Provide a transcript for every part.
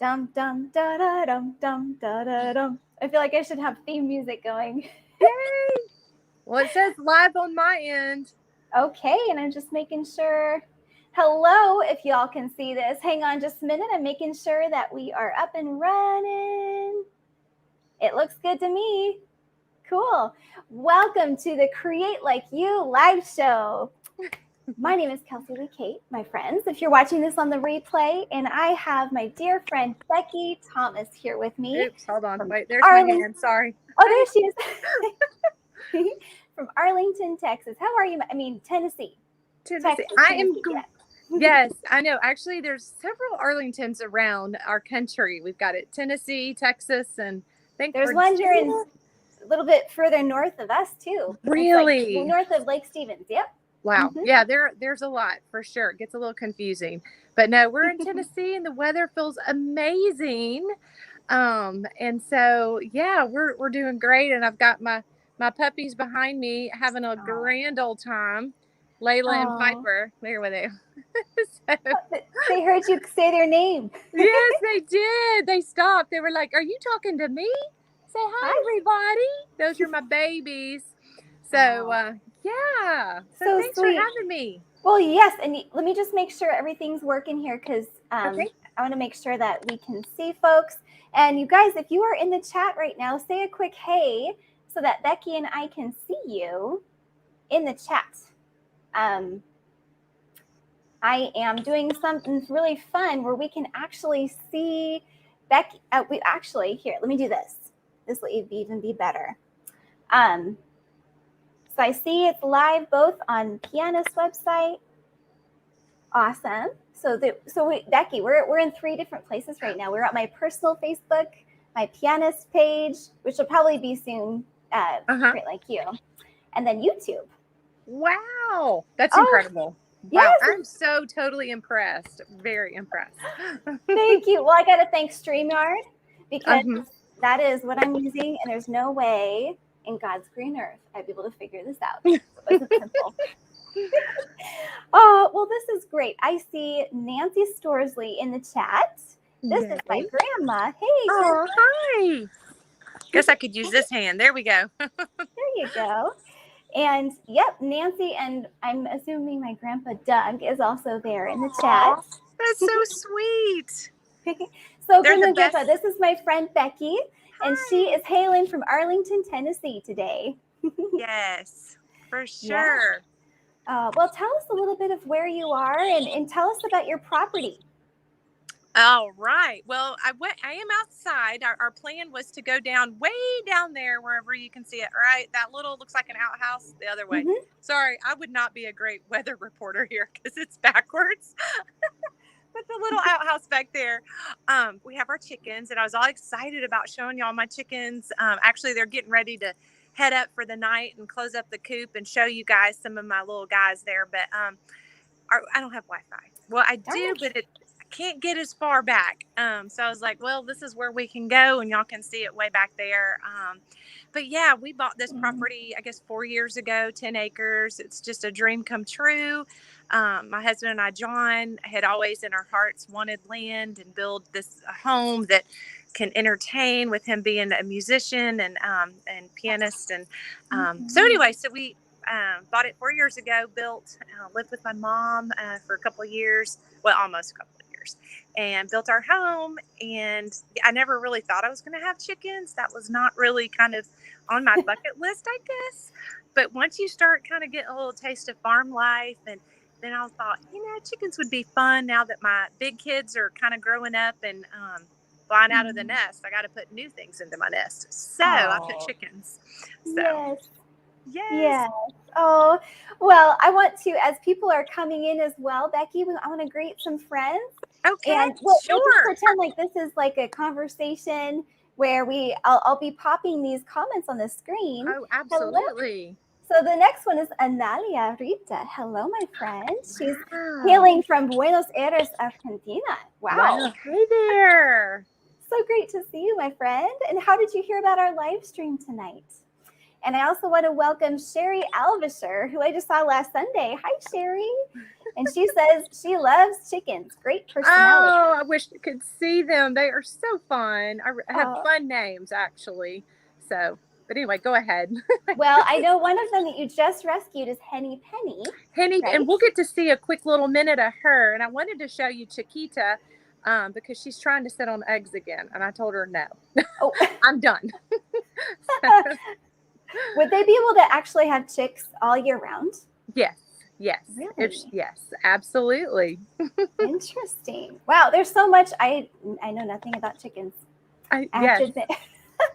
Dum dum da da dum dum da da dum. I feel like I should have theme music going. Yay! Well, it says live on my end. Okay, and I'm just making sure. Hello, if y'all can see this. Hang on just a minute. I'm making sure that we are up and running. It looks good to me. Cool. Welcome to the Create Like You live show. My name is Kelsey Lee Kate, my friends. If you're watching this on the replay, and I have my dear friend Becky Thomas here with me. Oops, hold on. Wait, there's my hand. Sorry. Oh, there she is. From Arlington, Texas. How are you? Tennessee. Tennessee. I am good. Yes, I know. Actually, there's several Arlingtons around our country. We've got it Tennessee, Texas, and I think there's one here in a little bit further north of us too. Really? It's like north of Lake Stevens. Yep. Wow. Mm-hmm. Yeah, there's a lot for sure. It gets a little confusing. But no, we're in Tennessee and the weather feels amazing. And so yeah, we're doing great. And I've got my puppies behind me having a grand old time. Layla and Piper. There with you. So, they heard you say their name. Yes, they did. They stopped. They were like, "Are you talking to me? Say hi, everybody." Those are my babies. So yeah. So thanks sweet for having me. Well, yes, and let me just make sure everything's working here because okay. I want to make sure that we can see folks. And you guys, if you are in the chat right now, say a quick hey so that Becky and I can see you in the chat. I am doing something really fun where we can actually see Becky. Here, let me do this. This will even be better. So I see it's live both on Pianist's website. Awesome. Becky, we're in 3 different places right now. We're at my personal Facebook, my Pianist page, which will probably be soon, Create Like You, and then YouTube. Wow, that's incredible. Wow, yes. I'm so totally impressed. Very impressed. Thank you. Well, I got to thank StreamYard because that is what I'm using, and there's no way in God's green earth I'd be able to figure this out. It wasn't simple. Oh, well, this is great. I see Nancy Storsley in the chat. This is my grandma. Hey. Oh, hi. Guess I could use this hand. There we go. There you go. And yep, Nancy, and I'm assuming my grandpa Doug is also there in the chat. That's so sweet. So Grandpa, this is my friend Becky, and she is hailing from Arlington, Tennessee today. Yes, for sure. Yeah. Well, tell us a little bit of where you are and tell us about your property. All right. Well, I am outside. Our plan was to go way down there, wherever you can see it, right? That little looks like an outhouse the other way. Mm-hmm. Sorry, I would not be a great weather reporter here because it's backwards. But the little outhouse back there, we have our chickens, and I was all excited about showing y'all my chickens. Actually, they're getting ready to head up for the night and close up the coop and show you guys some of my little guys there. But I don't have Wi-Fi. Well, I do, but I can't get as far back. So I was like, well, this is where we can go, and y'all can see it way back there. But yeah, we bought this property, I guess 4 years ago, 10 acres. It's just a dream come true. My husband and I, John, had always in our hearts wanted land and build this home that can entertain, with him being a musician and pianist. And so anyway, so we bought it 4 years ago, built, lived with my mom for a couple of years. Well, almost a couple of years, and built our home. And I never really thought I was going to have chickens. That was not really kind of on my bucket list, I guess. But once you start kind of getting a little taste of farm life, and then I thought, chickens would be fun now that my big kids are kind of growing up and flying out of the nest. I got to put new things into my nest. So I put chickens. So. Yes. Oh, well, I want to, as people are coming in as well, Becky, I want to greet some friends. Okay, and we'll just pretend like this is like a conversation where I'll be popping these comments on the screen. Oh, absolutely. Hello. So the next one is Analia Rita. Hello, my friend. She's hailing from Buenos Aires, Argentina. Wow. Hey there. So great to see you, my friend. And how did you hear about our live stream tonight? And I also want to welcome Sherry Alvisher, who I just saw last Sunday. Hi, Sherry. And she says she loves chickens. Great personality. Oh, I wish I could see them. They are so fun. I have fun names, actually. So, but anyway, go ahead. Well, I know one of them that you just rescued is Henny Penny. Henny, right? And we'll get to see a quick little minute of her. And I wanted to show you Chiquita because she's trying to sit on eggs again. And I told her no. Oh, I'm done. Would they be able to actually have chicks all year round? Yes. Yes. Really? Yes, absolutely. Interesting. Wow, there's so much. I know nothing about chickens. I have to admit.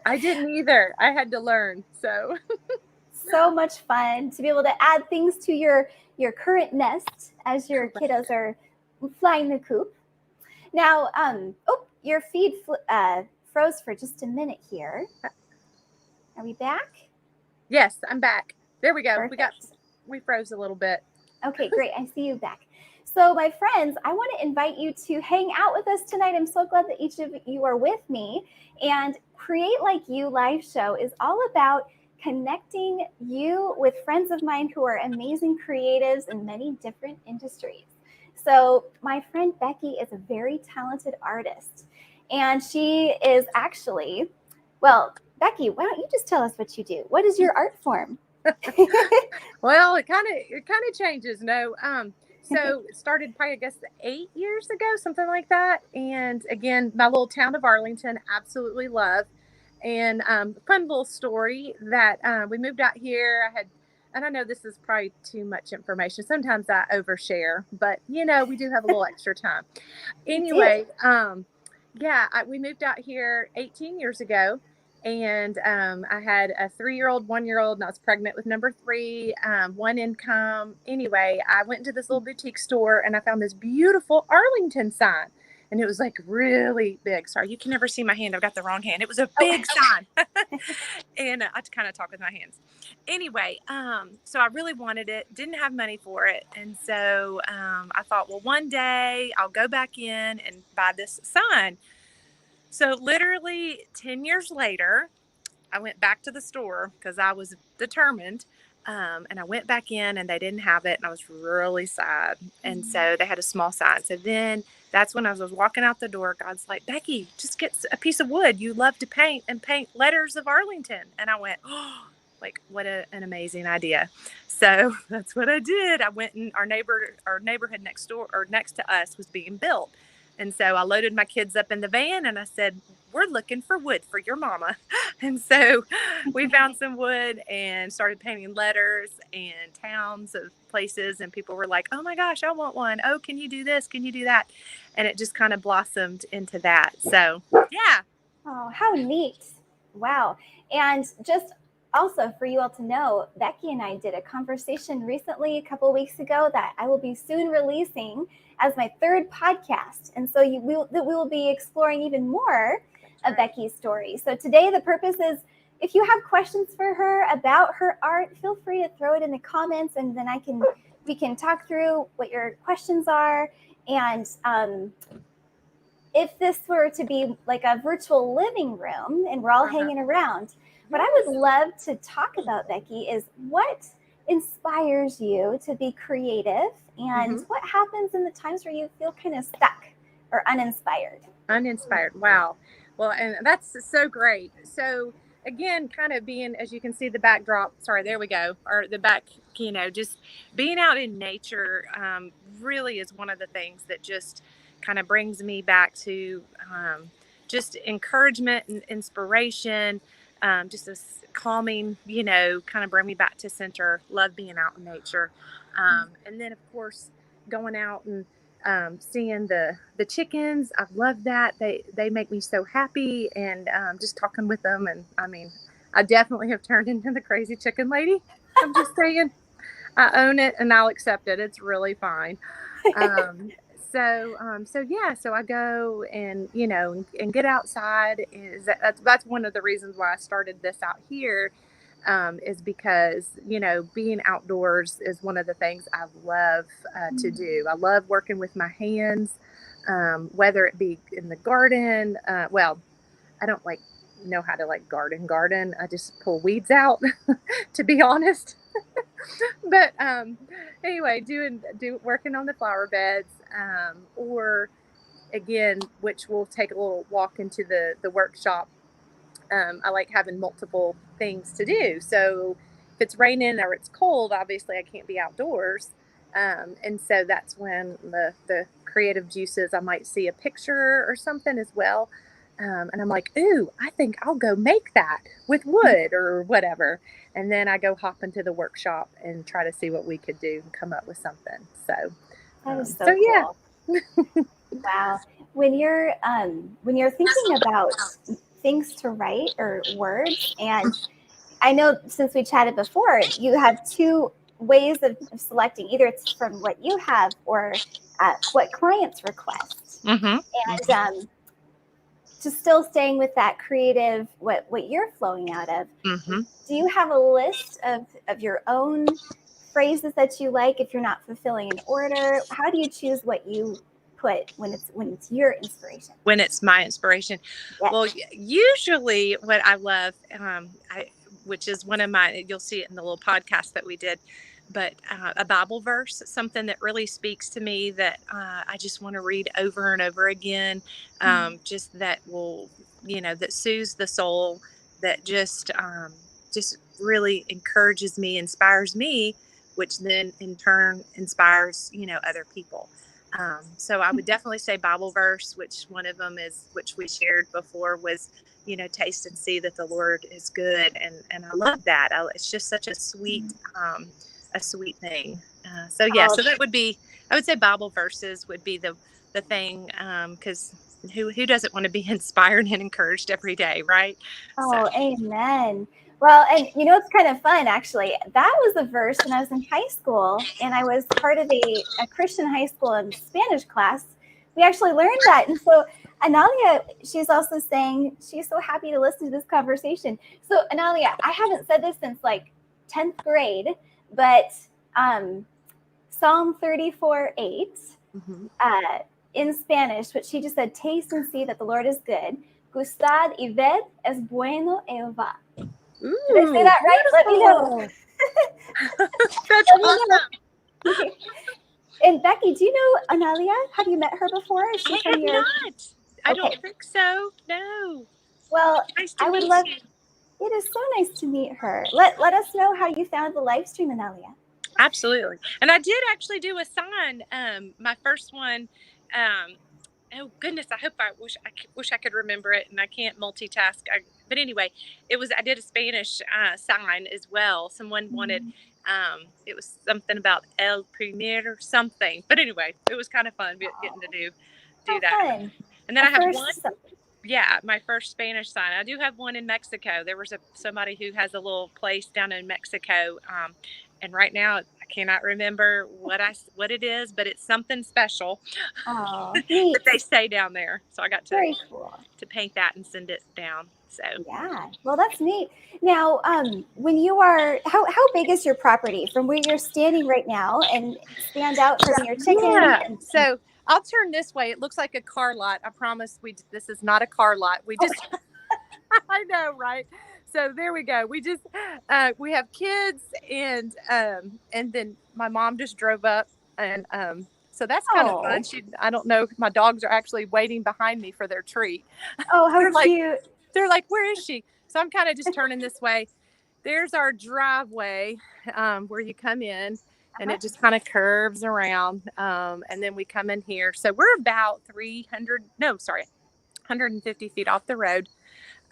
I didn't either. I had to learn. So much fun to be able to add things to your current nest as your kiddos are flying the coop. Now, your feed froze for just a minute here. Are we back? Yes, I'm back. There we go. Perfect. We froze a little bit. Okay, great. I see you back. So my friends, I want to invite you to hang out with us tonight. I'm so glad that each of you are with me. And Create Like You live show is all about connecting you with friends of mine who are amazing creatives in many different industries. So my friend Becky is a very talented artist. And she is actually, well, Becky, why don't you just tell us what you do? What is your art form? Well, it kind of changes. No. So it started probably, I guess, 8 years ago, something like that. And again, my little town of Arlington, absolutely love. And fun little story that we moved out here. And I know this is probably too much information. Sometimes I overshare, but we do have a little extra time. Anyway, we moved out here 18 years ago. And I had a 3-year-old, 1-year-old, and I was pregnant with number 3, one income. Anyway, I went into this little boutique store and I found this beautiful Arlington sign. And it was like really big. Sorry, you can never see my hand. I've got the wrong hand. It was a big sign. And I kind of talk with my hands. Anyway, so I really wanted it, didn't have money for it. And so I thought, well, one day I'll go back in and buy this sign. So literally 10 years later, I went back to the store because I was determined. And I went back in and they didn't have it. And I was really sad. And so they had a small sign. So then that's when I was walking out the door. God's like, Becky, just get a piece of wood. You love to paint and paint letters of Arlington. And I went, oh, like what an amazing idea. So that's what I did. I went and our neighborhood next door or next to us was being built. And so I loaded my kids up in the van and I said, we're looking for wood for your mama. And so we found some wood and started painting letters and towns of places. And people were like, oh my gosh, I want one. Oh, can you do this? Can you do that? And it just kind of blossomed into that. So, yeah. Oh, how neat. Wow. And just also for you all to know, Becky and I did a conversation recently, a couple of weeks ago, that I will be soon releasing as my 3rd podcast. And so we will be exploring even more of Becky's story. So today the purpose is, if you have questions for her about her art, feel free to throw it in the comments, and then we can talk through what your questions are. And if this were to be like a virtual living room and we're all hanging around, what I would love to talk about, Becky, is what inspires you to be creative, and what happens in the times where you feel kind of stuck or uninspired. Wow. Well, and that's so great. So again, kind of being, as you can see the backdrop, sorry, there we go. Or the back, just being out in nature really is one of the things that just kind of brings me back to just encouragement and inspiration, just this calming, kind of bring me back to center. Love being out in nature. And then, of course, going out and seeing the chickens. I love that. They make me so happy, and just talking with them. And I mean, I definitely have turned into the crazy chicken lady. I'm just saying, I own it and I'll accept it. It's really fine. So I go and, and get outside. That's one of the reasons why I started this out here. Is because, being outdoors is one of the things I love to do. I love working with my hands, whether it be in the garden. Well, I don't like know how to like garden. I just pull weeds out, to be honest. But anyway, working on the flower beds, or again, which we'll take a little walk into the workshop. I like having multiple things to do. So if it's raining or it's cold, obviously I can't be outdoors. And so that's when the creative juices, I might see a picture or something as well. And I'm like, ooh, I think I'll go make that with wood or whatever. And then I go hop into the workshop and try to see what we could do and come up with something. So, That is so so yeah. cool. Wow. When you're thinking about things to write or words, and I know since we chatted before, you have two ways of selecting. Either it's from what you have or what clients request. And just still staying with that creative, what you're flowing out of. Do you have a list of your own phrases that you like if you're not fulfilling an order? How do you choose what you put when it's your inspiration? When it's my inspiration? Yes. Well, usually what I love, which is one of my, you'll see it in the little podcast that we did, but a Bible verse, something that really speaks to me that I just want to read over and over again, just that will, that soothes the soul, that just really encourages me, inspires me, which then in turn inspires, other people. So I would definitely say Bible verse, which one of them is, which we shared before, was, taste and see that the Lord is good. And I love that. It's just such a sweet thing. So that would be, I would say Bible verses would be the thing. Cause who doesn't want to be inspired and encouraged every day, right? Oh, so. Amen. Well, and it's kind of fun, actually. That was a verse when I was in high school, and I was part of a Christian high school in Spanish class. We actually learned that. And so Analia, she's also saying she's so happy to listen to this conversation. So Analia, I haven't said this since like 10th grade, but Psalm 34:8 in Spanish, but she just said, taste and see that the Lord is good. Gustad y ved es bueno Jehová. Did I say that right? Let me know. That's awesome. And Becky, do you know Analia? Have you met her before? Is she from your... not. I don't think so. No. Well, nice to I would meet love... you. It is so nice to meet her. Let us know how you found the live stream, Analia. Absolutely. And I did actually do a sign. My first one. Oh goodness! I wish I could remember it, and I can't multitask. But anyway, I did a Spanish sign as well. Someone wanted. It was something about El Primer or something. But anyway, it was kind of fun getting to do that. Fun. And then I have one. Yeah, my first Spanish sign. I do have one in Mexico. There was somebody who has a little place down in Mexico, and right now I cannot remember what it is, but it's something special. Oh, that they say down there. So I got very cool to paint that and send it down. So yeah, well, that's neat. Now, when you are, how big is your property from where you're standing right now, and stand out from your chicken? Yeah. So I'll turn this way. It looks like a car lot. I promise this is not a car lot. We just, I know, right? So there we go. We just, we have kids, and then my mom just drove up, and so that's kind of fun. I don't know. My dogs are actually waiting behind me for their treat. Oh, how cute. They're like, where is she? So I'm kind of just turning this way. There's our driveway where you come in, and it just kind of curves around. And then we come in here. So we're about 150 feet off the road.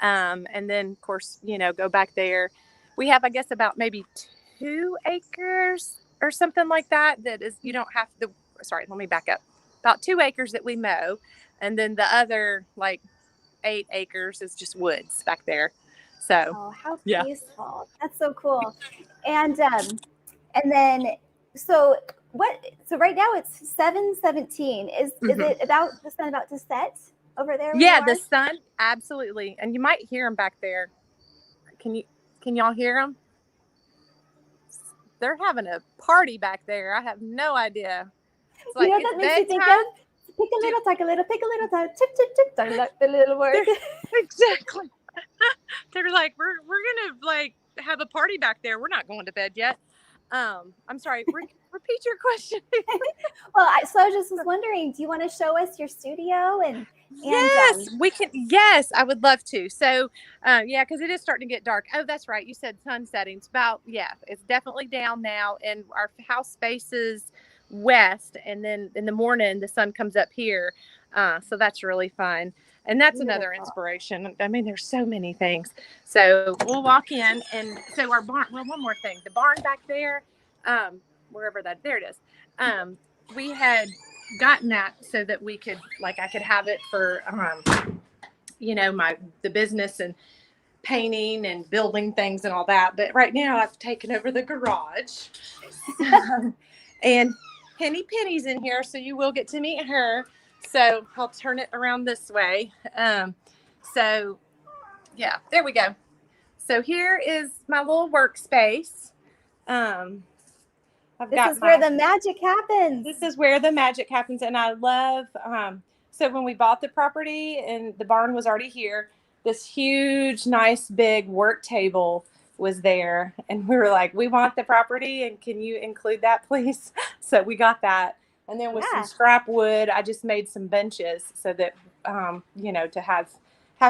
And then, of course, go back there. We have, I guess, about maybe 2 acres or something like that. That is, you don't have to, sorry, let me back up. About 2 acres that we mow. And then the other, 8 acres is just woods back there. So how peaceful. That's so cool. And then so right now it's 7:17. Is it about the sun about to set over there? Yeah, the sun, absolutely. And you might hear them back there. Can y'all hear them? They're having a party back there. I have no idea. It's like, that makes me think of? Pick a little, take a little, pick a little, tip, tip, tip, the little word. Exactly. They were like, we're gonna like have a party back there. We're not going to bed yet. I'm sorry. Repeat your question. Well, so I just was wondering, do you want to show us your studio and Yes, we can. Yes, I would love to. So, yeah, because it is starting to get dark. Oh, that's right. You said sun settings. It's definitely down now, and our house faces west, and then in the morning the sun comes up here. So that's really fun, and that's another beautiful? inspiration. I mean, there's so many things. So we'll walk in, and so our barn. Well, one more thing, the barn back there, wherever there it is. We had gotten that so that we could I could have it for the business and painting and building things and all that. But right now I've taken over the garage. And Henny Penny's in here, so you will get to meet her. So I'll turn it around this way. So yeah, there we go. So here is my little workspace. This is where the magic happens. This is where the magic happens. And I love, so when we bought the property and the barn was already here, this huge, nice, big work table was there. And we were like, we want the property. And can you include that, please? So we got that. And then with some scrap wood, I just made some benches so that, to have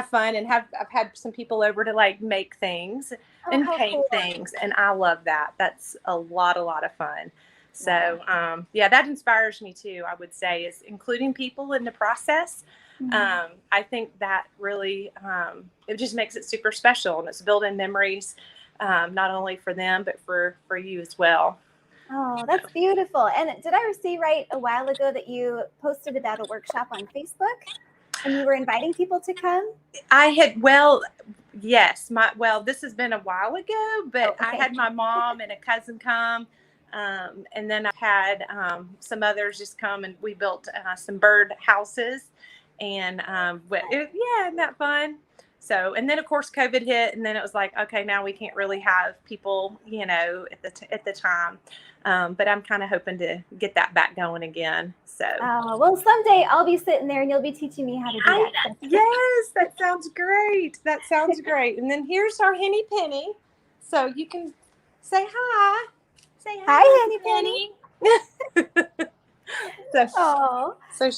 fun and I've had some people over to make things and paint things. And I love that. That's a lot of fun. So, that inspires me too, I would say, is including people in the process. Mm-hmm. I think that really, it just makes it super special, and it's building memories, not only for them, but for you as well. Oh, that's beautiful. And did I see right a while ago that you posted about a workshop on Facebook? And you were inviting people to come? Yes. This has been a while ago, but I had my mom and a cousin come. And then I had some others just come, and we built some bird houses. And isn't that fun? So, and then of course COVID hit, and then it was like, okay, now we can't really have people, at the time. But I'm kind of hoping to get that back going again. So, well, someday I'll be sitting there and you'll be teaching me how to do that. Yes, that sounds great. That sounds great. And then here's our Henny Penny. So you can say hi. Say hi, Henny Penny. So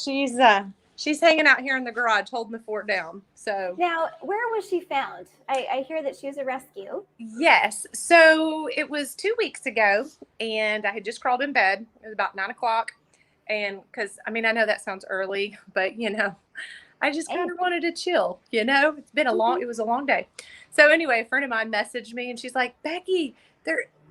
she's hanging out here in the garage holding the fort down. So now, where was she found? I hear that she was a rescue. Yes. So it was 2 weeks ago, and I had just crawled in bed. It was about 9:00. And because, I know that sounds early, but, I just kind of wanted to chill, it's been it was a long day. So anyway, a friend of mine messaged me, and she's like, Becky,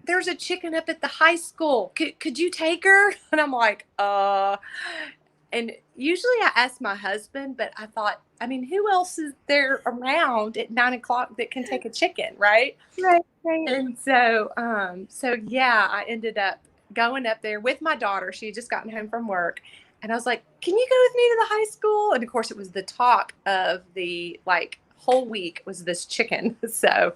there's a chicken up at the high school. Could you take her? And I'm like, and usually I ask my husband, but I thought, who else is there around at 9:00 that can take a chicken, right? Right. And so, I ended up going up there with my daughter. She had just gotten home from work, and I was like, can you go with me to the high school? And of course it was the talk of the whole week was this chicken. So,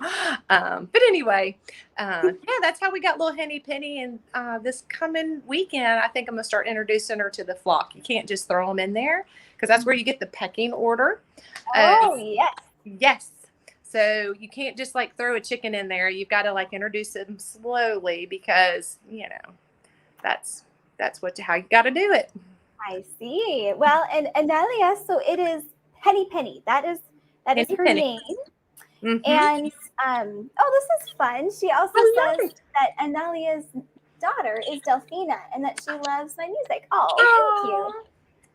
but anyway, that's how we got little Henny Penny. And this coming weekend, I think I'm gonna start introducing her to the flock. You can't just throw them in there, because that's where you get the pecking order. Yes. So you can't just throw a chicken in there. You've got to introduce them slowly, because that's how you got to do it. I see. Well, and Analia, so it is Henny Penny. That is her name. Mm-hmm. And this is fun. She also says that Analia's daughter is Delphina, and that she loves my music. Oh, thank you.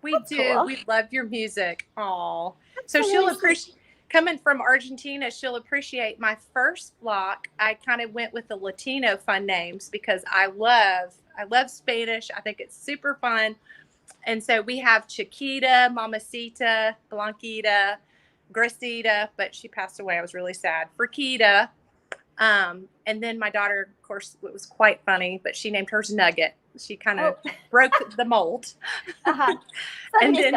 We do. Cool. We love your music. Oh, so she'll appreciate. Coming from Argentina, she'll appreciate my first flock. I kind of went with the Latino fun names, because I love Spanish. I think it's super fun. And so we have Chiquita, Mamacita, Blanquita, Grisita, but she passed away. I was really sad. Friquita. And then my daughter, of course, it was quite funny, but she named hers Nugget. She kind of broke the mold. And then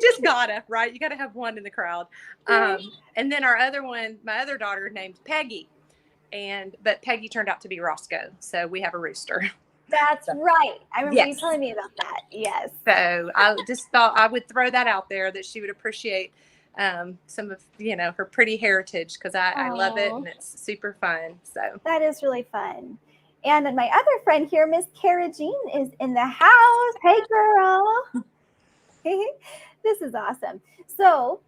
just gotta, right? You got to have one in the crowd. And then our other one, my other daughter, named Peggy, but Peggy turned out to be Roscoe. So we have a rooster. That's right. I remember you telling me about that. Yes. So I just thought I would throw that out there, that she would appreciate some of, her pretty heritage, because I love it Oh, and it's super fun. So that is really fun. And then my other friend here, Miss Cara Jean, is in the house. Hey, girl. This is awesome. So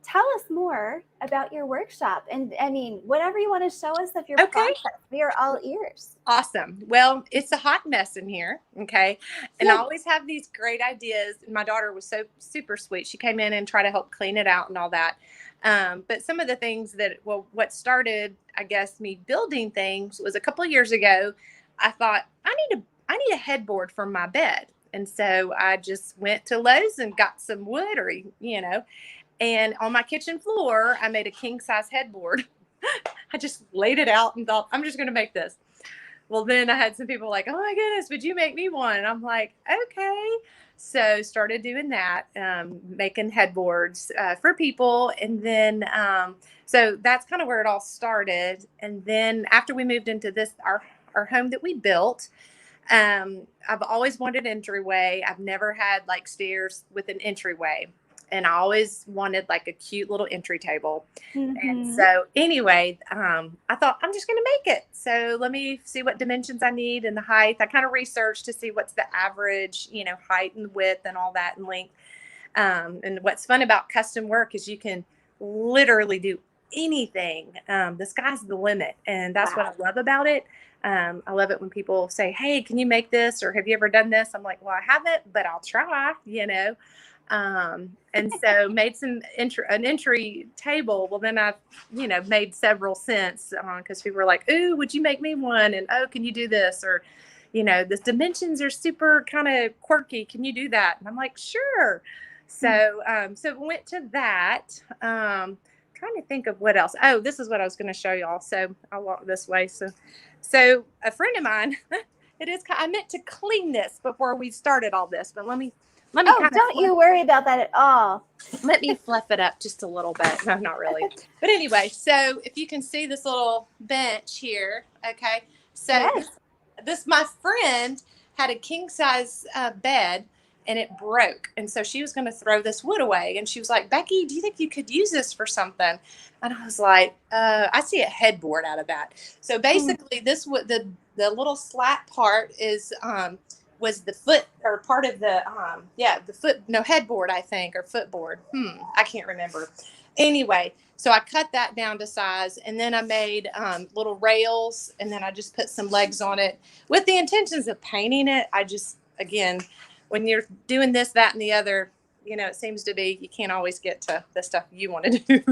tell us more about your workshop. And I mean, whatever you want to show us of your okay. process, we are all ears. Awesome. Well, it's a hot mess in here. Okay. And I always have these great ideas. My daughter was so super sweet. She came in and tried to help clean it out and all that. But some of the things what started, I guess, me building things was a couple of years ago. I thought I need a headboard for my bed. And so I just went to Lowe's and got some wood and on my kitchen floor, I made a king size headboard. I just laid it out and thought, I'm just going to make this. Well, then I had some people like, oh my goodness, would you make me one? And I'm like, okay. So started doing that, making headboards for people. And then, so that's kind of where it all started. And then after we moved into our home that we built, I've always wanted an entryway. I've never had like stairs with an entryway. And I always wanted like a cute little entry table. Mm-hmm. And so anyway, I thought I'm just going to make it. So let me see what dimensions I need and the height. I kind of researched to see what's the average, height and width and all that and length. And what's fun about custom work is you can literally do anything. The sky's the limit. And that's what I love about it. I love it when people say, hey, can you make this? Or have you ever done this? I'm like, well, I haven't, but I'll try, and so made an entry table. Well, then I've, made several since, because people were like, ooh, would you make me one? And, oh, can you do this? Or, the dimensions are super kind of quirky. Can you do that? And I'm like, sure. So, so went to that, trying to think of what else. Oh, this is what I was going to show y'all. So I'll walk this way. So a friend of mine, I meant to clean this before we started all this, but let me don't you worry about that at all. Let me fluff it up just a little bit. No, not really. But anyway, so if you can see this little bench here, okay. So this my friend had a king size bed and it broke. And so she was going to throw this wood away. And she was like, Becky, do you think you could use this for something? And I was like, I see a headboard out of that. So basically this would, the little slat part is, was the foot or part of the headboard, I think, or footboard. I can't remember. Anyway, so I cut that down to size, and then I made little rails, and then I just put some legs on it with the intentions of painting it. I just, again, when you're doing this, that, and the other, it seems to be you can't always get to the stuff you want to do,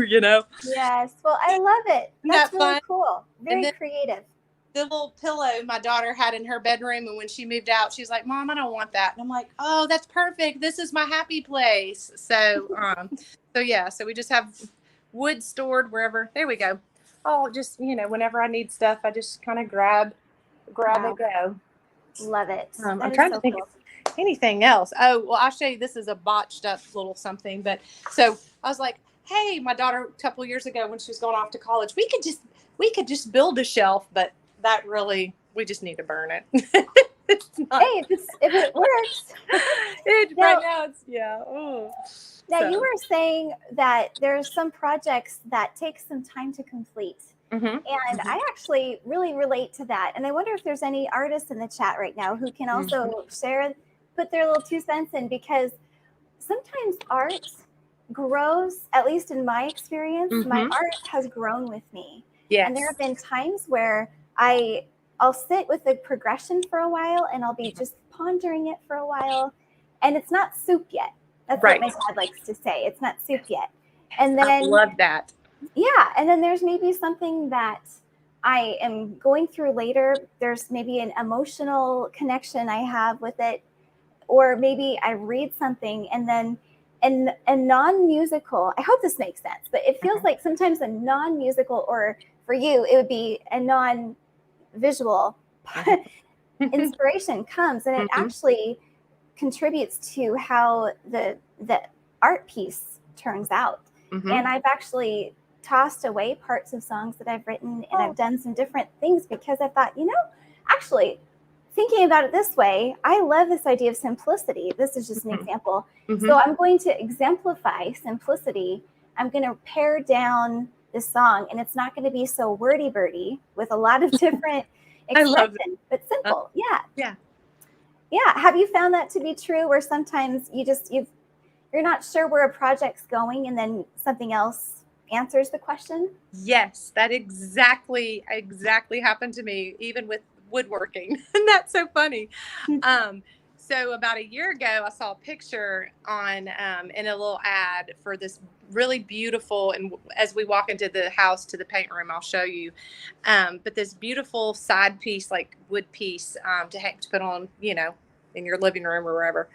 Yes. Well, I love it. That's really cool. Very creative. The little pillow my daughter had in her bedroom, and when she moved out, she's like, Mom, I don't want that. And I'm like, oh, that's perfect. This is my happy place. So, so we just have wood stored wherever. There we go. Oh, just, whenever I need stuff, I just kind of grab and go. Love it. I'm trying to think of anything else. Oh, well, I'll show you. This is a botched up little something. But so I was like, hey, my daughter, a couple of years ago when she was going off to college, we could just build a shelf, but that really, we just need to burn it. It's not, hey, if it works. Right now it's, yeah. Oh. Now, you were saying that there are some projects that take some time to complete. Mm-hmm. And I actually really relate to that. And I wonder if there's any artists in the chat right now who can also put their little 2 cents in, because sometimes art grows, at least in my experience, my art has grown with me. Yes. And there have been times where I'll sit with the progression for a while, and I'll be just pondering it for a while, and it's not soup yet. That's what my dad likes to say. It's not soup yet. And then I love that. Yeah. And then there's maybe something that I am going through later. There's maybe an emotional connection I have with it, or maybe I read something, and then a non-musical, I hope this makes sense, but it feels like sometimes a non-musical, or for you, it would be a non-visual inspiration comes, and it actually contributes to how the art piece turns out. And I've actually tossed away parts of songs that I've written, and I've done some different things because I thought, actually thinking about it this way, I love this idea of simplicity. This is just an example. So I'm going to exemplify simplicity I'm going to pare down this song, and it's not going to be so wordy birdie with a lot of different expressions, but simple. Yeah. Have you found that to be true, where sometimes you're not sure where a project's going, and then something else answers the question? Yes, that exactly happened to me, even with woodworking. And that's so funny. So about a year ago, I saw a picture on in a little ad for this really beautiful, and as we walk into the house to the paint room, I'll show you. But this beautiful side piece, like wood piece, to put on, in your living room or wherever.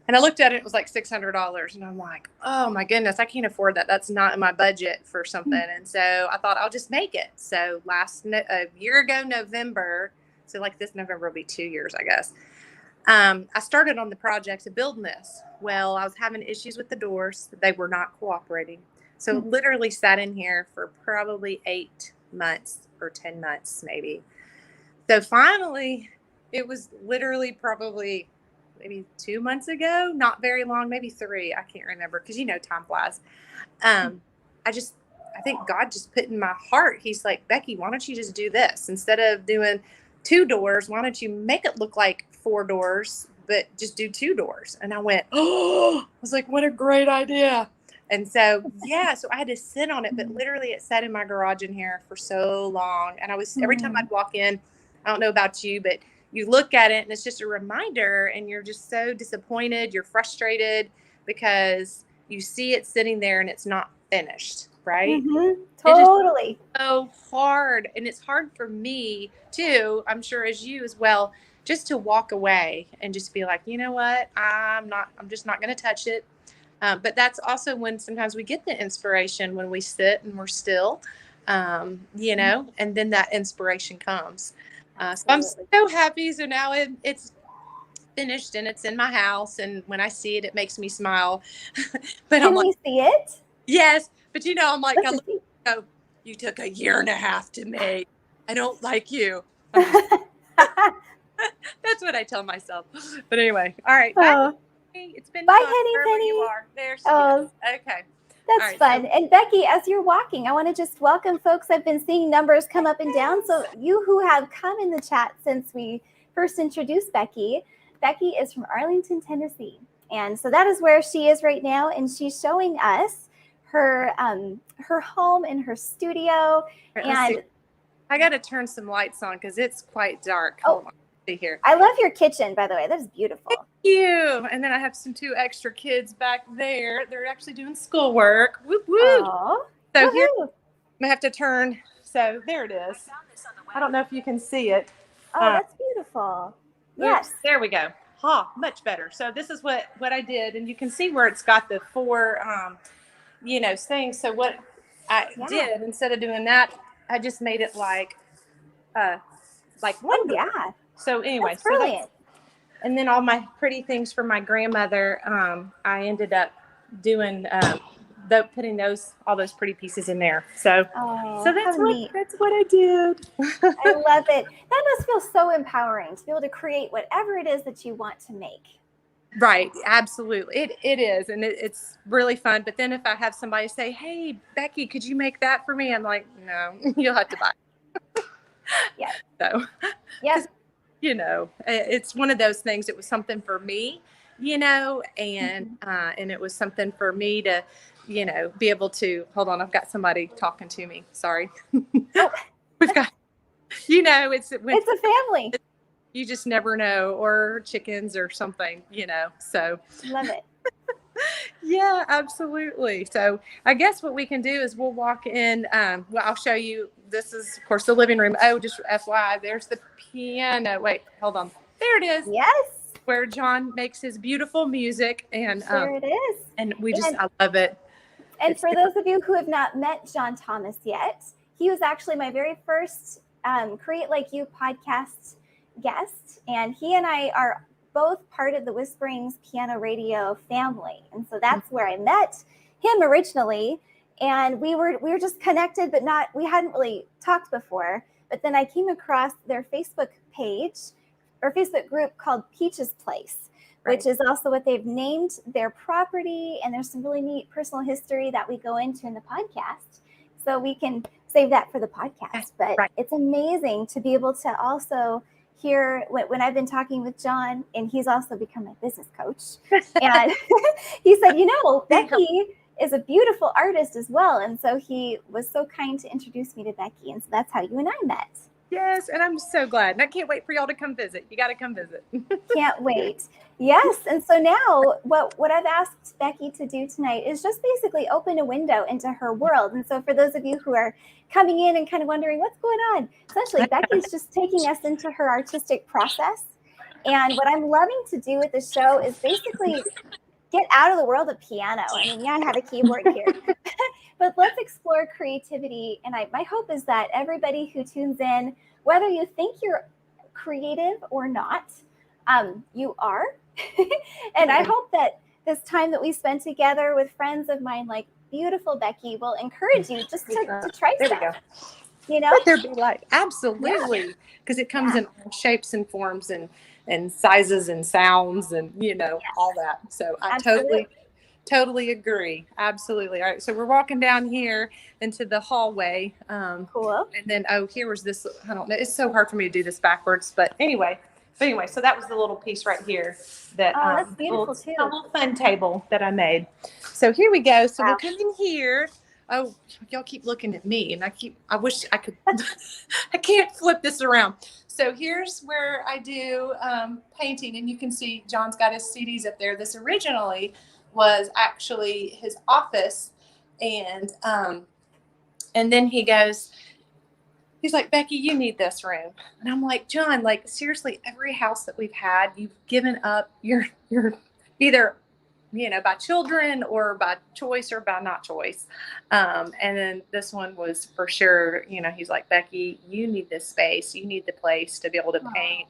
And I looked at it, it was like $600. And I'm like, oh my goodness, I can't afford that. That's not in my budget for something. And so I thought I'll just make it. So a year ago, November, so like this November will be 2 years, I guess. I started on the project of building this. Well, I was having issues with the doors. They were not cooperating. So literally sat in here for probably 8 months or 10 months, maybe. So finally, it was literally probably maybe 2 months ago, not very long, maybe 3. I can't remember, because time flies. I think God just put in my heart, he's like, Becky, why don't you just do this? Instead of doing 2 doors, why don't you make it look like 4 doors, but just do 2 doors? And I went, oh, I was like, what a great idea. And so, so I had to sit on it, but literally it sat in my garage in here for so long. And every time I'd walk in, I don't know about you, but you look at it and it's just a reminder, and you're just so disappointed. You're frustrated because you see it sitting there and it's not finished, right? Totally. It is so hard. And it's hard for me too, I'm sure as you as well, just to walk away and just be like, you know what? I'm just not going to touch it. But that's also when sometimes we get the inspiration, when we sit and we're still, and then that inspiration comes. So I'm so happy. So now it's finished and it's in my house. And when I see it, it makes me smile. But Can we see it? Yes. But I'm like, you took 1.5 years to make. I don't like you. That's what I tell myself. But anyway, all right. Bye. It's been bye, fun. Henny. You are. There she is. Okay. That's fun. And Becky, as you're walking, I want to just welcome folks. I've been seeing numbers come up and down. So you who have come in the chat since we first introduced Becky is from Arlington, Tennessee. And so that is where she is right now. And she's showing us her home in her studio. And I got to turn some lights on because it's quite dark. Hold on. See here. I love your kitchen, by the way. That is beautiful. Thank you. And then I have 2 extra kids back there. They're actually doing schoolwork. Whoop, whoop. Aww. So here, I'm going to have to turn. So there it is. I don't know if you can see it. Oh, that's beautiful. Yes. There we go. Much better. So this is what I did. And you can see where it's got the 4, things. So what I did, instead of doing that, I just made it like one. Yeah. So anyway, that's brilliant. And then all my pretty things for my grandmother, I ended up doing putting all those pretty pieces in there. So that's what I did. I love it. That must feel so empowering to be able to create whatever it is that you want to make. Right. Absolutely. It is. And it's really fun. But then if I have somebody say, hey, Becky, could you make that for me? I'm like, no, you'll have to buy it. Yeah. So, yes. It's one of those things. It was something for me, and it was something for me to, be able to, hold on. I've got somebody talking to me. Sorry. We've got, it's a family. You just never know, or chickens or something, so. Love it. Yeah, absolutely. So I guess what we can do is we'll walk in. I'll show you. This is, of course, the living room. Oh, just FYI, there's the piano. Wait, hold on. There it is. Yes. Where John makes his beautiful music. And there it is. And I love it. And for those of you who have not met John Thomas yet, he was actually my very first Create Like You podcast guest. And he and I are both part of the Whisperings Piano Radio family. And so that's where I met him originally. And we were just connected, but we hadn't really talked before. But then I came across their Facebook page or Facebook group called Peach's Place, which is also what they've named their property. And there's some really neat personal history that we go into in the podcast. So we can save that for the podcast. But it's amazing to be able to also hear when I've been talking with John, and he's also become my business coach. And he said, Becky is a beautiful artist as well. And so he was so kind to introduce me to Becky. And so that's how you and I met. Yes, and I'm so glad. And I can't wait for y'all to come visit. You got to come visit. Can't wait. Yes. And so now what I've asked Becky to do tonight is just basically open a window into her world. And so for those of you who are coming in and kind of wondering what's going on, essentially Becky's just taking us into her artistic process. And what I'm loving to do with the show is basically get out of the world of piano. I mean, I have a keyboard here, but let's explore creativity. And my hope is that everybody who tunes in, whether you think you're creative or not, you are. And I hope that this time that we spend together with friends of mine, like beautiful Becky, will encourage you just to try there stuff. We go. Let there be light. Absolutely. Because it comes in all shapes and forms and sizes and sounds and, all that. So I totally agree. Absolutely. All right. So we're walking down here into the hallway. Cool. And then, here was this, I don't know. It's so hard for me to do this backwards, but anyway, so that was the little piece right here that, that's beautiful too. A little fun table that I made. So here we go. So we'll come in here. Oh, y'all keep looking at me and I wish I could, I can't flip this around. So here's where I do painting, and you can see John's got his CDs up there. This originally was actually his office, and then he's like, Becky, you need this room. And I'm like, John, like seriously, every house that we've had, you've given up your either, by children or by choice or by not choice. And then this one was for sure, he's like, Becky, you need this space. You need the place to be able to paint.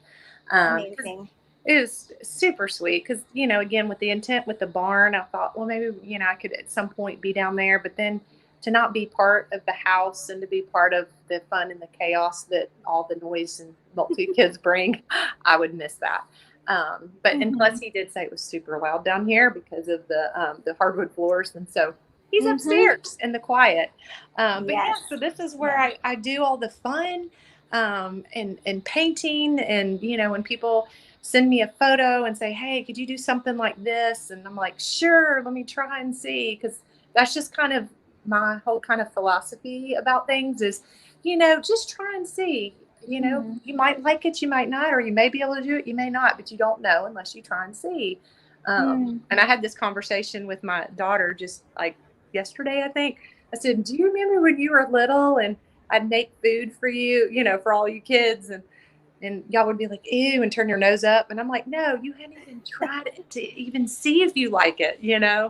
Amazing. It was super sweet because, again, with the intent with the barn, I thought, well, maybe, I could at some point be down there, but then to not be part of the house and to be part of the fun and the chaos that all the noise and multi kids bring, I would miss that. But and plus he did say it was super loud down here because of the hardwood floors. And so he's upstairs in the quiet. But so this is where I do all the fun, and painting, and, when people send me a photo and say, hey, could you do something like this? And I'm like, sure, let me try and see. Cause that's just kind of my whole kind of philosophy about things is, just try and see. You might like it, you might not, or you may be able to do it, you may not, but you don't know unless you try and see. And I had this conversation with my daughter just like yesterday, I think. I said, do you remember when you were little and I'd make food for you, for all you kids, and y'all would be like, ew, and turn your nose up. And I'm like, no, you hadn't even tried it to even see if you like it,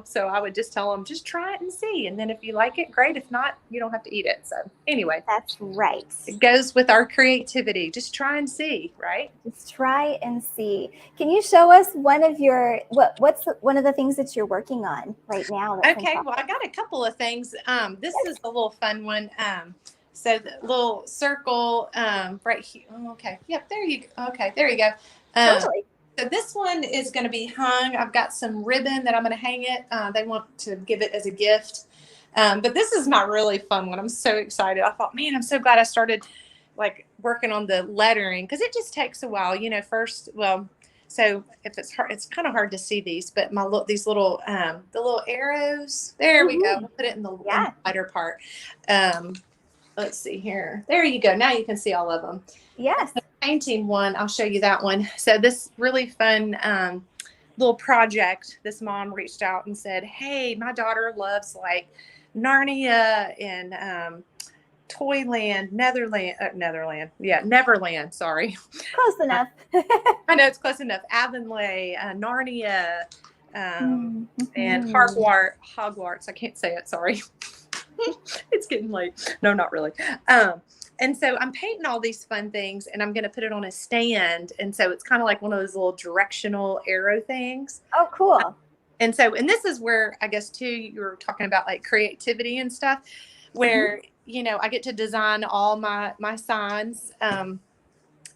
So I would just tell them, just try it and see. And then if you like it, great. If not, you don't have to eat it. So anyway. That's right. It goes with our creativity. Just try and see, right? Just try and see. Can you show us one of your, what's one of the things that you're working on right now? Okay, well, I got a couple of things. This is a little fun one. So the little circle right here. Oh, okay. Yep. There you go. Okay. There you go. Totally. So this one is going to be hung. I've got some ribbon that I'm going to hang it. They want to give it as a gift. But this is my really fun one. I'm so excited. I thought, man, I'm so glad I started like working on the lettering because it just takes a while, so if it's hard, it's kind of hard to see these, but these little, the little arrows, there we go. We'll put it in the lighter part. Let's see here. There you go. Now you can see all of them. Yes. The painting one, I'll show you that one. So this really fun little project, this mom reached out and said, hey, my daughter loves like Narnia and Toyland, Neverland, sorry. Close enough. I know it's close enough. Avonlea, Narnia, and Hogwarts. I can't say it, sorry. It's getting late. No, not really. And so I'm painting all these fun things and I'm going to put it on a stand. And so it's kind of like one of those little directional arrow things. Oh, cool. And this is where I guess too, you were talking about like creativity and stuff where, I get to design all my signs.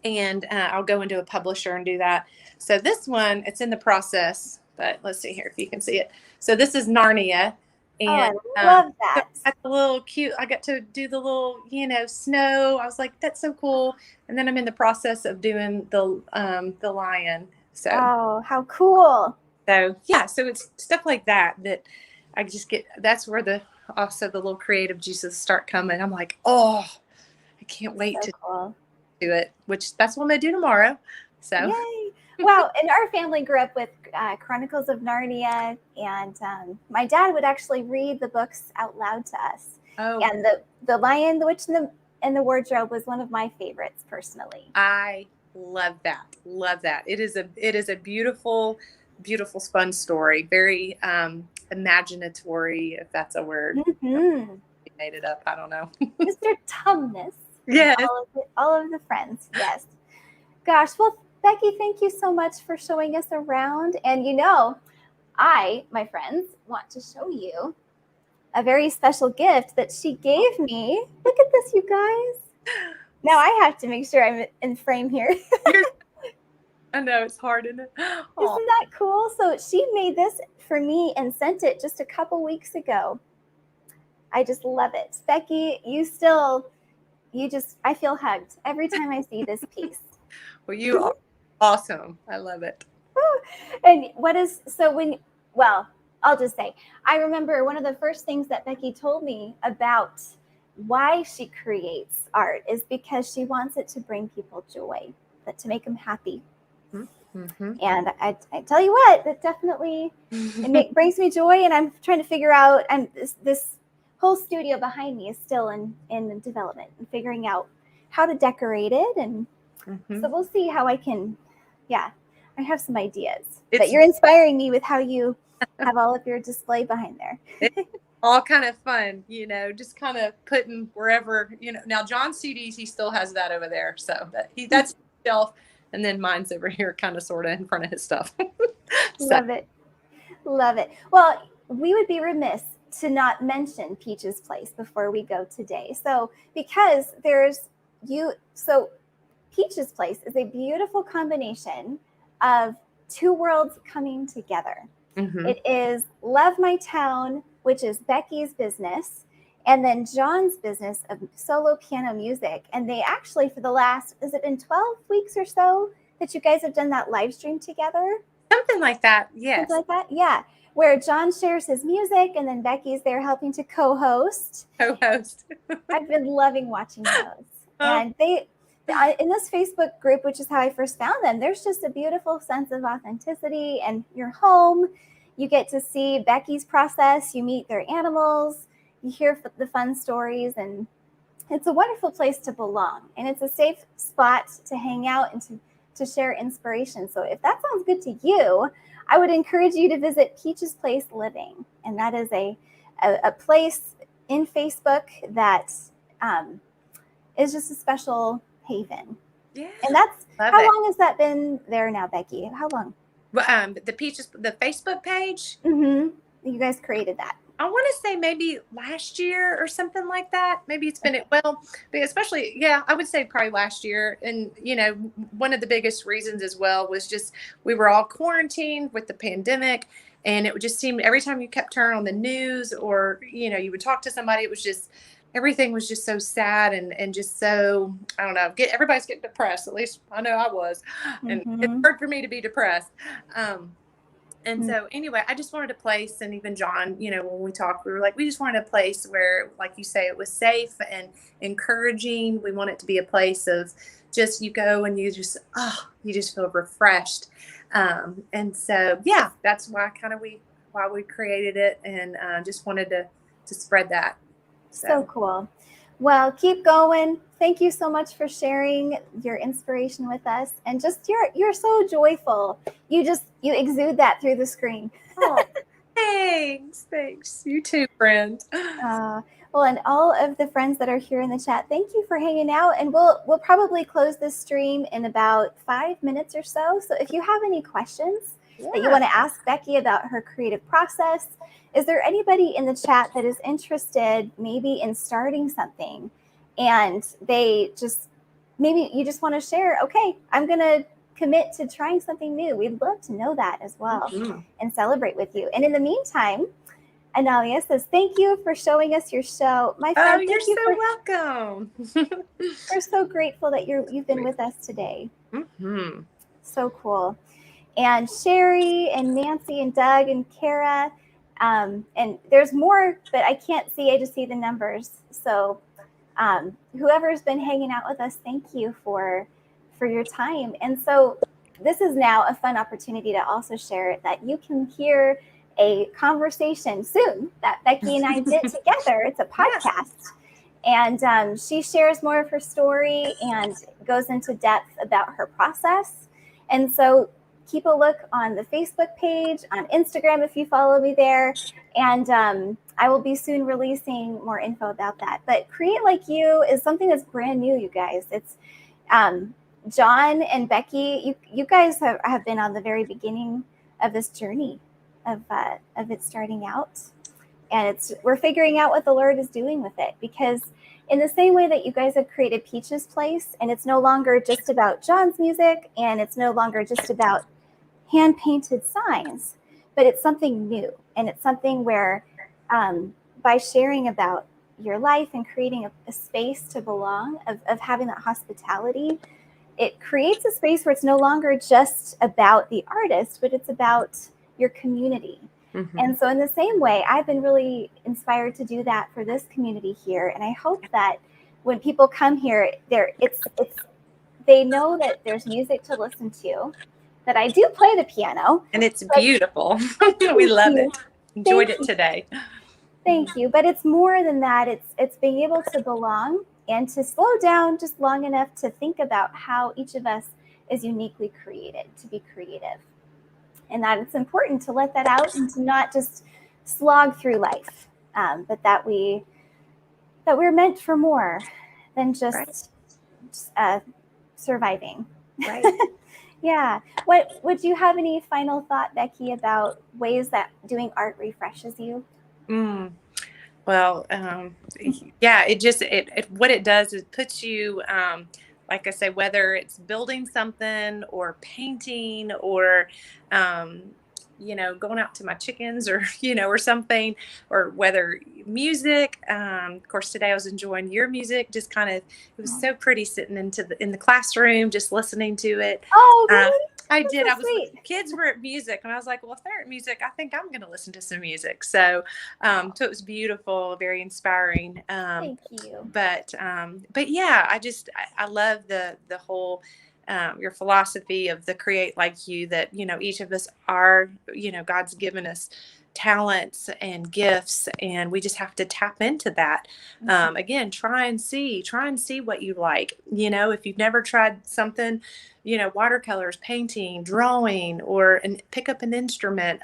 and I'll go into a publisher and do that. So this one, it's in the process, but let's see here if you can see it. So this is Narnia. And I love that. that's a little cute. I got to do the little, snow. I was like, that's so cool. And then I'm in the process of doing the lion. So, oh, how cool. So yeah, so it's stuff like that I just get, that's where also the little creative juices start coming. I'm like, oh, I can't wait to do it, which that's what I'm going to do tomorrow. So. Yay. Wow. And our family grew up with Chronicles of Narnia, and my dad would actually read the books out loud to us. Oh. And the Lion, the Witch, and the Wardrobe was one of my favorites personally. I love that. Love that. It is a beautiful, beautiful, fun story. Very imaginatory, if that's a word. Mm-hmm. We made it up. I don't know. Mr. Tumnus. Yes. All of the friends. Yes. Gosh. Well, Becky, thank you so much for showing us around. And my friends, want to show you a very special gift that she gave me. Look at this, you guys. Now I have to make sure I'm in frame here. I know, it's hard, isn't it? Aww. Isn't that cool? So she made this for me and sent it just a couple weeks ago. I just love it. Becky, I feel hugged every time I see this piece. Well, you are awesome. I love it. And I'll just say, I remember one of the first things that Becky told me about why she creates art is because she wants it to bring people joy, to make them happy. Mm-hmm. And I tell you what, that definitely brings me joy. And I'm trying to figure out, and this whole studio behind me is still in development and figuring out how to decorate it. And so we'll see how I can, I have some ideas. But you're inspiring me with how you have all of your display behind there. It's all kind of fun, just kind of putting wherever, now John's CDs, he still has that over there. So that's shelf. And then mine's over here kind of sort of in front of his stuff. Love it. Love it. Well, we would be remiss to not mention Peach's Place before we go today. So because Peach's Place is a beautiful combination of two worlds coming together. Mm-hmm. It is Love My Town, which is Becky's business, and then John's business of solo piano music. And they actually, for the last, has it been 12 weeks or so that you guys have done that live stream together? Something like that, yes. Something like that, yeah. Where John shares his music and then Becky's there helping to co-host. I've been loving watching those. And they, in this Facebook group, which is how I first found them, there's just a beautiful sense of authenticity, and you're home. You get to see Becky's process. You meet their animals. You hear the fun stories, and it's a wonderful place to belong. And it's a safe spot to hang out and to share inspiration. So if that sounds good to you, I would encourage you to visit Peach's Place Living. And that is a place in Facebook that is just a special haven. Yeah. And how long has that been there now, Becky? How long? Well, the Facebook page. Mm-hmm. You guys created that. I want to say maybe last year or something like that. Maybe it's been, especially, I would say probably last year. And, one of the biggest reasons as well was just we were all quarantined with the pandemic. And it would just seem every time you kept turning on the news or, you would talk to somebody, it was just, everything was just so sad and just so, I don't know, everybody's getting depressed. At least I know I was. And it's hard for me to be depressed. And so anyway, I just wanted a place, and even John, when we talked, we were like, we just wanted a place where, like you say, it was safe and encouraging. We want it to be a place of just, you go and you just feel refreshed. And so, that's why we created it, and just wanted to spread that. So cool. Well, keep going. Thank you so much for sharing your inspiration with us. And just you're so joyful. You exude that through the screen. Oh, thanks. You too, friend. Well, and all of the friends that are here in the chat, thank you for hanging out. And we'll probably close this stream in about 5 minutes or so. So if you have any questions that you want to ask Becky about her creative process, is there anybody in the chat that is interested maybe in starting something and they just maybe you just want to share, okay, I'm going to commit to trying something new. We'd love to know that as well and celebrate with you. And in the meantime, Analia says, thank you for showing us your show. My friend, you're so welcome. We're so grateful that you've been with us today. So cool. And Sherry and Nancy and Doug and Kara. And there's more, but I can't see. I just see the numbers. So whoever's been hanging out with us, thank you for your time. And so this is now a fun opportunity to also share that you can hear a conversation soon that Becky and I did together. It's a podcast. And she shares more of her story and goes into depth about her process. And so keep a look on the Facebook page, on Instagram if you follow me there. And I will be soon releasing more info about that. But Create Like You is something that's brand new, you guys. It's John and Becky, you guys have been on the very beginning of this journey of it starting out. And we're figuring out what the Lord is doing with it, because in the same way that you guys have created Peach's Place, and it's no longer just about John's music, and it's no longer just about hand-painted signs, but it's something new. And it's something where by sharing about your life and creating a space to belong, of having that hospitality, it creates a space where it's no longer just about the artist, but it's about your community. And so in the same way, I've been really inspired to do that for this community here. And I hope that when people come here, they know that there's music to listen to, that I do play the piano. And it's beautiful. We love it. Enjoyed it today. Thank you. But it's more than that. It's being able to belong and to slow down just long enough to think about how each of us is uniquely created to be creative. And that it's important to let that out and to not just slog through life, but that we're meant for more than just surviving. Right. Yeah. Would you have any final thought, Becky, about ways that doing art refreshes you? Well, yeah, what it does is it puts you, like I say, whether it's building something or painting or, going out to my chickens or, or something, or whether music, of course, today I was enjoying your music, just kind of, it was so pretty sitting in the classroom, just listening to it. Oh, really? I did. So sweet. Kids were at music, and I was like, well, if they're at music, I think I'm going to listen to some music. So, so it was beautiful, very inspiring. Thank you. But yeah, I love the whole, your philosophy of the Create Like You, that, each of us are, God's given us talents and gifts, and we just have to tap into that. Again, try and see what you like. If you've never tried something, watercolors, painting, drawing, and pick up an instrument,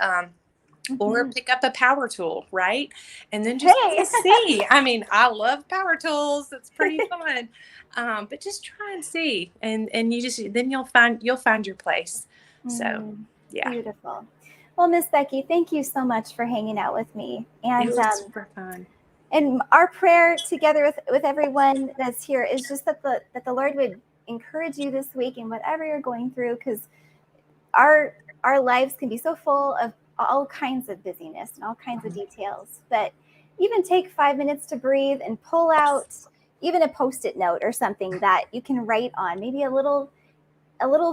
or pick up a power tool, right? And then just see. I mean, I love power tools. It's pretty fun. But just try and see, and then you'll find your place. So, yeah. Beautiful. Well, Miss Becky, thank you so much for hanging out with me. And it was super fun. And our prayer together with everyone that's here is just that the Lord would encourage you this week in whatever you're going through, because our lives can be so full of all kinds of busyness and all kinds of details. But even take 5 minutes to breathe and pull out even a Post-it note or something that you can write on, maybe a little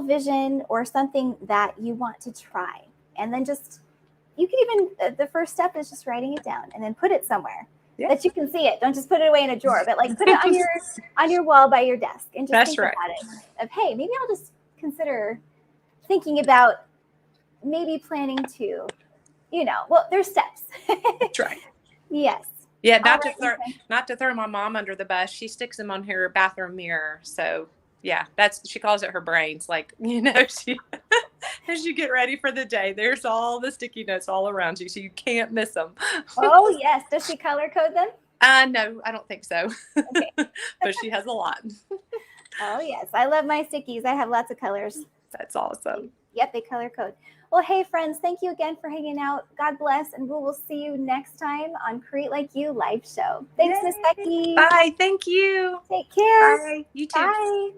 vision or something that you want to try. And then you can even, the first step is just writing it down and then put it somewhere that you can see it. Don't just put it away in a drawer, but like put it on your wall by your desk, and just think about it of, hey, maybe I'll just consider thinking about maybe planning to, well, there's steps. That's right. Yes. Yeah. Not to throw my mom under the bus. She sticks them on her bathroom mirror. So yeah, she calls it her brains. Like, as you get ready for the day, there's all the sticky notes all around you, so you can't miss them. Oh yes. Does she color code them? No, I don't think so. Okay. But she has a lot. Oh yes. I love my stickies. I have lots of colors. That's awesome. Yep, they color code. Well, hey, friends, thank you again for hanging out. God bless, and we will see you next time on Create Like You live show. Thanks, Miss Becky. Bye. Thank you. Take care. Bye. You too. Bye.